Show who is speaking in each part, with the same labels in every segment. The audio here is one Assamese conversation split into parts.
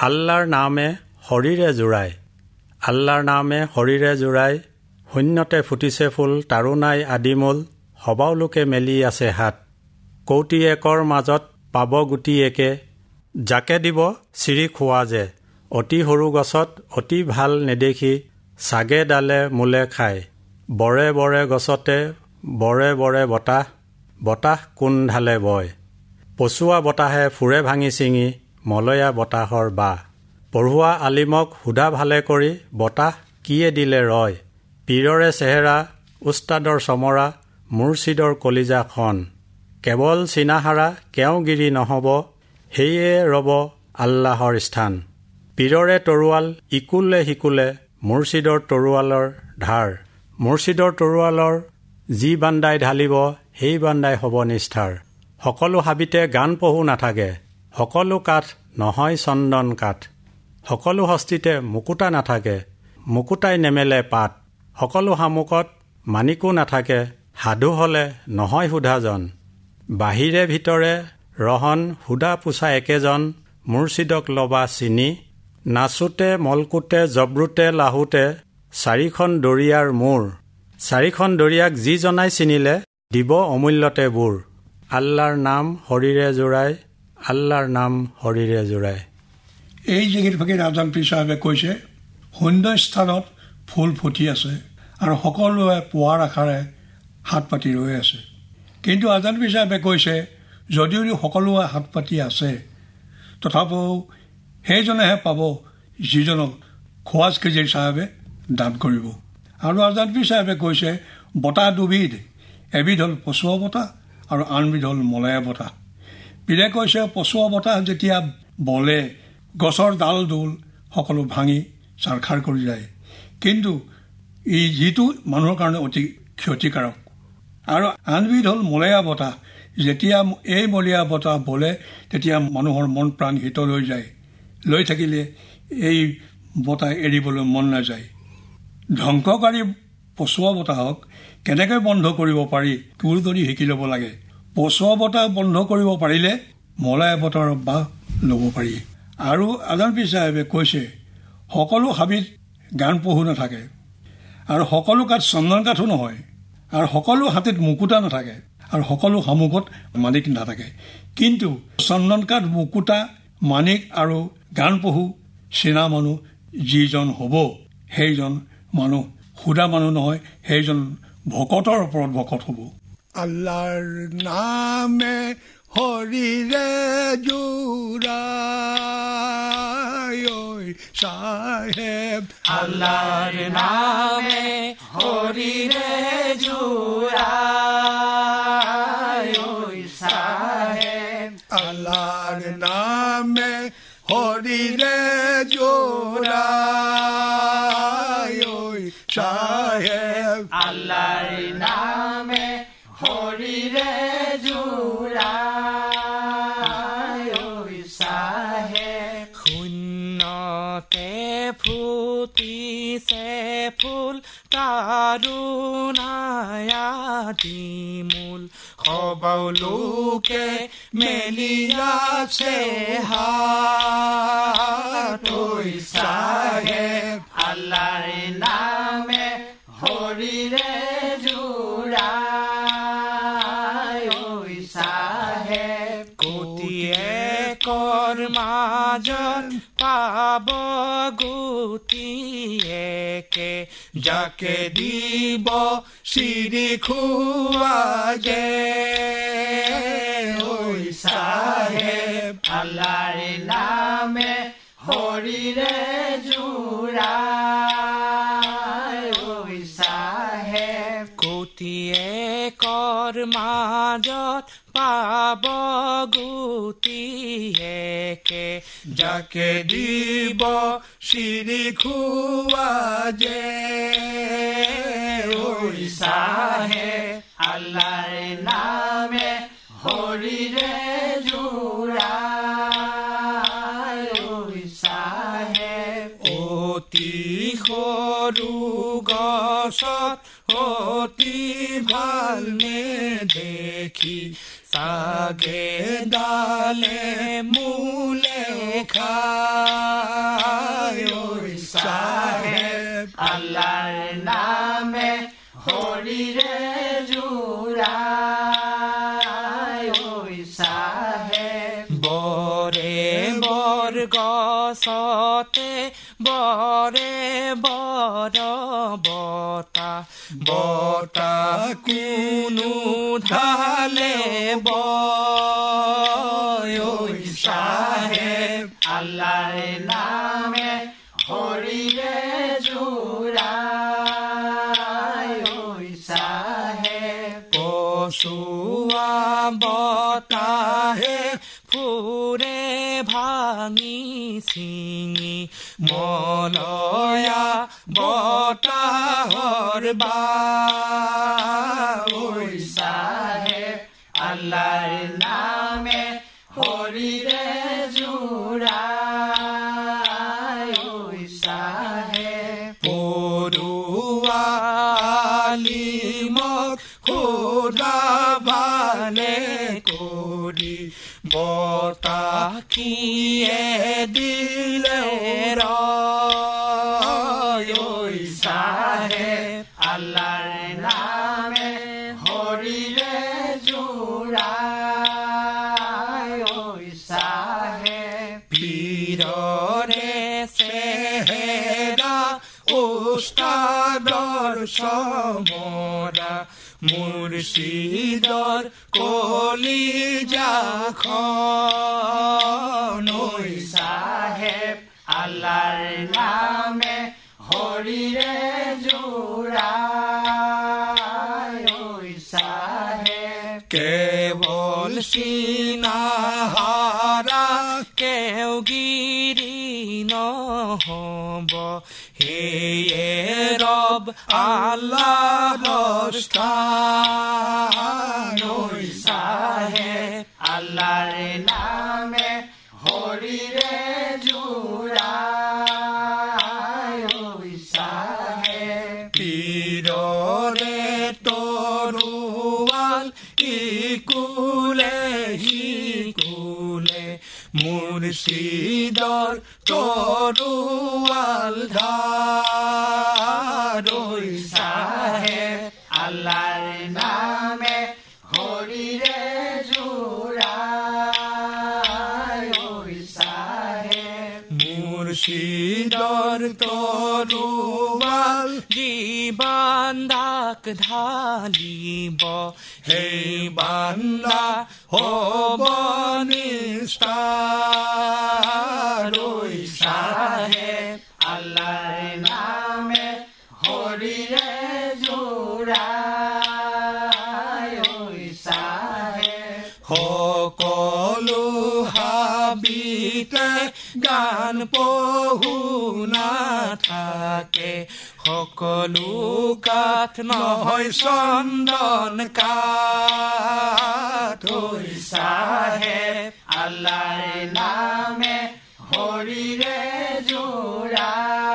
Speaker 1: আল্লাহৰ নামে শৰীৰে জোৰাই, আল্লাহৰ নামে শৰীৰে জোৰাই, শূন্যতে ফুটিছে ফুল, তাৰো নাই আদিমূল, সবাও লোকে মেলি আছে হাত, কৌটি একৰ মাজত পাব গুটি একে, যাকে দিব চিৰি খোৱা যে, অতি সৰু গছত অতি ভাল নেদেখি, চাগে ডালে মূলে খায়, বৰে বৰে গছতে বৰে বৰে বতাহ, বতাহ কোন ঢালে বয়, পচুৱা বতাহে ফুৰে ভাঙি ছিঙি, মলয়া বতাহৰ বা, পঢ়ুৱা আলিমক সোধা ভালে কৰি, বতাহ কিয়ে দিলে ৰয়, পীৰৰে চেহেৰা উস্তাদৰ চমৰা, মুৰ্ছিদৰ কলিজাখন, কেৱল চিনাহাৰা কেওঁগিৰি নহ'ব, সেয়ে ৰব আল্লাহৰ স্থান, পীৰৰে তৰোৱাল ইকুলে সিকুলে, মুৰ্ছিদৰ তৰোৱালৰ ধাৰ, মুৰ্ছিদৰ তৰোৱালৰ যি বান্দাই ঢালিব, সেই বান্দাই হ'ব নিষ্ঠাৰ, সকলো হাবিতে গান পহু নাথাকে, সকলো কাঠ নহয় চন্দন কাঠ, সকলো হস্তিতে মুকুতা নাথাকে, মুকুতাই নেমেলে পাত, সকলো শামুকত মানিকো নাথাকে, সাধু হ'লে নহয় সোধাজন, বাহিৰে ভিতৰে ৰহন সুধা পোছা একেজন, মুৰ্ছিদক লবা চিনি, নাচোতে মলকুতে জব্ৰুতে লাহুতে, চাৰিখন দৰিয়াৰ মূৰ, চাৰিখন দৰিয়াক যি জনাই চিনিলে, দিব অমূল্যতে বুৰ, আল্লাহৰ নাম শৰীৰে জোৰাই, আল্লাহৰ নাম শৰীৰে জোৰাই।
Speaker 2: এই জিকিৰ ফকীৰ আজান পীৰ চাহেবে কৈছে, শূন্য স্থানত ফুল ফুটি আছে আৰু সকলোৱে পুৱাৰ আশাৰে হাত পাতি ৰৈ আছে। কিন্তু আজান পীৰ চাহেবে কৈছে, যদিও সকলোৱে হাত পাতি আছে, তথাপিও সেইজনেহে পাব যিজনক খোৱাজ কেজিৰ চাহেবে দান কৰিব। আৰু আজান পীৰ চাহেবে কৈছে, বতাহ দুবিধ, এবিধ হ'ল পচুৱা বতাহ আৰু আনবিধ হ'ল মলয়া বতাহ। পীৰে কৈছে, পচুৱা বতাহ যেতিয়া বলে গছৰ ডাল দোল সকলো ভাঙি চাৰখাৰ কৰি যায়, কিন্তু ই যিটো মানুহৰ কাৰণে অতি ক্ষতিকাৰক। আৰু আনবিধ হ'ল মলয়া বতাহ, যেতিয়া এই মলয়া বতাহ বলে তেতিয়া মানুহৰ মন প্ৰাণ শীতল হৈ যায়, লৈ থাকিলে এই বতাহ এৰিবলৈ মন নাযায়। ধ্বংসকাৰী পচুৱা বতাহক কেনেকৈ বন্ধ কৰিব পাৰি তোৰ যদি শিকি ল'ব লাগে। পচুৱা বতাহ বন্ধ কৰিব পাৰিলে মলয়া বতাহৰ বাহ ল'ব পাৰি। আৰু আজান পীৰ চাহেবে কৈছে, সকলো হাবিত গান পহু নাথাকে, আৰু সকলো কাঠ চন্দন কাঠো নহয়, আৰু সকলো হাতীত মুকুতা নাথাকে, আৰু সকলো শামুকত মানিক নাথাকে, কিন্তু চন্দন কাঠ, মুকুতা, মানিক আৰু গান পহু চিনা মানুহ যিজন হ'ব, সেইজন মানুহ সুধা মানুহ নহয়, সেইজন ভকতৰ ওপৰত ভকত হ'ব।
Speaker 3: আল্লাহৰ নামে হৰিৰে জোৰাই চাহেব,
Speaker 4: আল্লাহৰ নামে হৰিৰে জোৰাই চাহেব,
Speaker 3: আল্লাহৰ নামে হৰিৰে জোৰাই চাহেব,
Speaker 4: আল্লাহৰ নামে হৰিৰে জোৰাই চাহেব, শূন্যতে ফুটিছে ফুল, তাৰো নাই আদিমূল, সবাও লোকে মেলি আছে হাত চাহেব, আল্লাহৰ নামে হৰিৰে জোৰাই চাহেব, কোটি একৰ মাজত পাব গুটি একে, যাকে দিব চিৰি খোৱা যে চাহেব, আল্লাহৰ নামে হৰিৰে জোৰাই চাহেব, কোটি একৰ মাজত পাব গুটি একে, যাকে দিব চিৰি খোৱা যে চাহেব, আল্লাহৰ নামে হৰিৰে জোৰাই চাহেব, অতি সৰু গছত অতি ভাল নেদেখি, চাগে ডালে মূলে খায় ঐ চাহেব আল্লাহৰ নামে হৰিৰে জুৰায় ঐ চাহেব বৰে বৰ গছতে বৰে বৰ বতাহ কোনো ঢালে বয় ঐ চাহেব আল্লাহৰ নামে হৰিৰে জুৰায় ঐ চাহেব কচুৱা বতাহে ফুৰে ভাঙি চিঙি মলয়া বতাহৰ ঐ চাহেব আল্লাহৰ নামে হৰিৰে জুৰায় ঐ চাহেব পৰুৱা আলিমক খোদা ভালে কৰি বতাহিয়ে দিলে ৰয় ঐ চাহেব আল্লাহৰ নামে হৰিৰে জুৰায় ঐ চাহেব পীৰৰে চেহেৰা উস্তাদৰ সমৰা মুৰ্শিদৰ কলিজাখন ঐ চাহেব আল্লাহৰ নামে হৰিৰে জুৰায় ঐ চাহেব কেৱল চিনাহাৰা কেওগিৰি নহ'ব হেয়ে ৰব আল্লাহৰ স্থান ঐ চাহেব আল্লাহৰ নামে হৰিৰে জুৰায় ঐ চাহেব পীৰৰে তৰুৱাল ইকুলে সিকুলে মুৰ্শিদৰ তৰুৱাল ধাৰ ঐ চাহেব আল্লাহৰ নামে হৰিৰে জুৰায় ঐ চাহেব মুৰ্শিদৰ তৰুৱাল জীবান্দাক ঢালিব সেই বান্দা হ'ব নিস্তাৰ ঐ চাহেব আল্লাহৰ নামে হৰিৰে জুৰায় ঐ চাহেব সকলো হাবিতে গান পহু নাথাকে সকলো কাঠ নহয় চন্দন কাঠ ঐ চাহেব আল্লাহৰ নামে হৰিৰে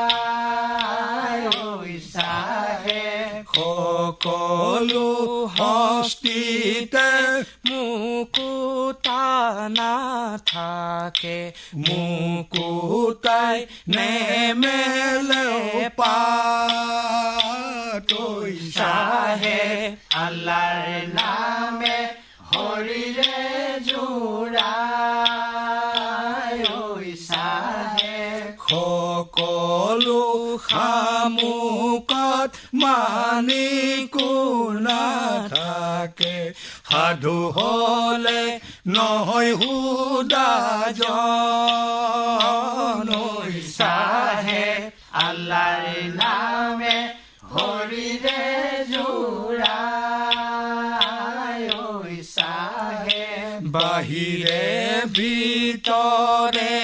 Speaker 4: জুৰায় ঐ চাহেব সকলো হস্তিতে মুকুতা নাথাকে মুকুতাই নেমেলে পাত ঐ চাহেব আল্লাহৰ নামে হৰিৰে জুৰায় ঐ চাহেব সকলো খামুকত মানিকো নাথাকে সাধু হলে নহয় সুদাজন ঐ চাহেব আল্লাহৰ নামে হৰিৰে জুৰায় ঐ চাহেব বাহিৰে ভিতৰে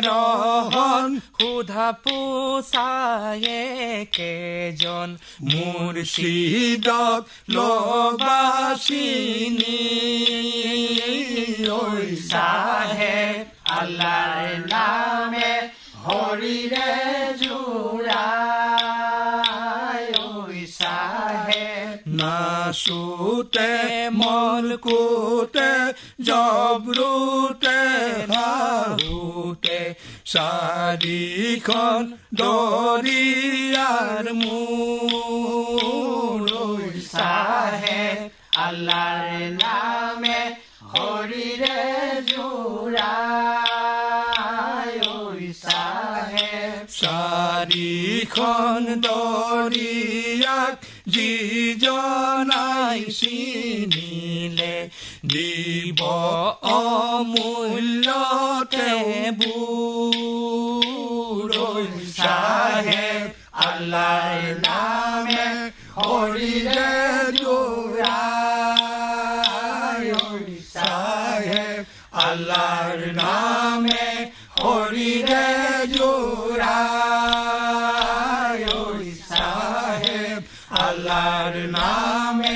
Speaker 4: ৰহন সুধা পোছায়ে কেজন মুৰ্শিদক লবাচিনি ঐ চাহেব আল্লাহৰ নামে হৰিৰে জুৰায় ঐ চাহেব না
Speaker 3: আচুতে মলকুতে জবৰুতে হাহুতে চাৰিখন দৰিয়াৰ মূৰ
Speaker 4: চাহেব আল্লাহৰ নামে হৰিৰে জোৰাই চাহেব
Speaker 3: চাৰিখন দৰিয়াক যিজনাই চিনিলে দিব অমূল্যতে বুৰ
Speaker 4: চাহেব আল্লাহৰ নামে হৰিৰে জোৰাই চাহেব আল্লাহৰ নামে হৰিৰে জোৰাই চাহেব আল্লাহৰ নামে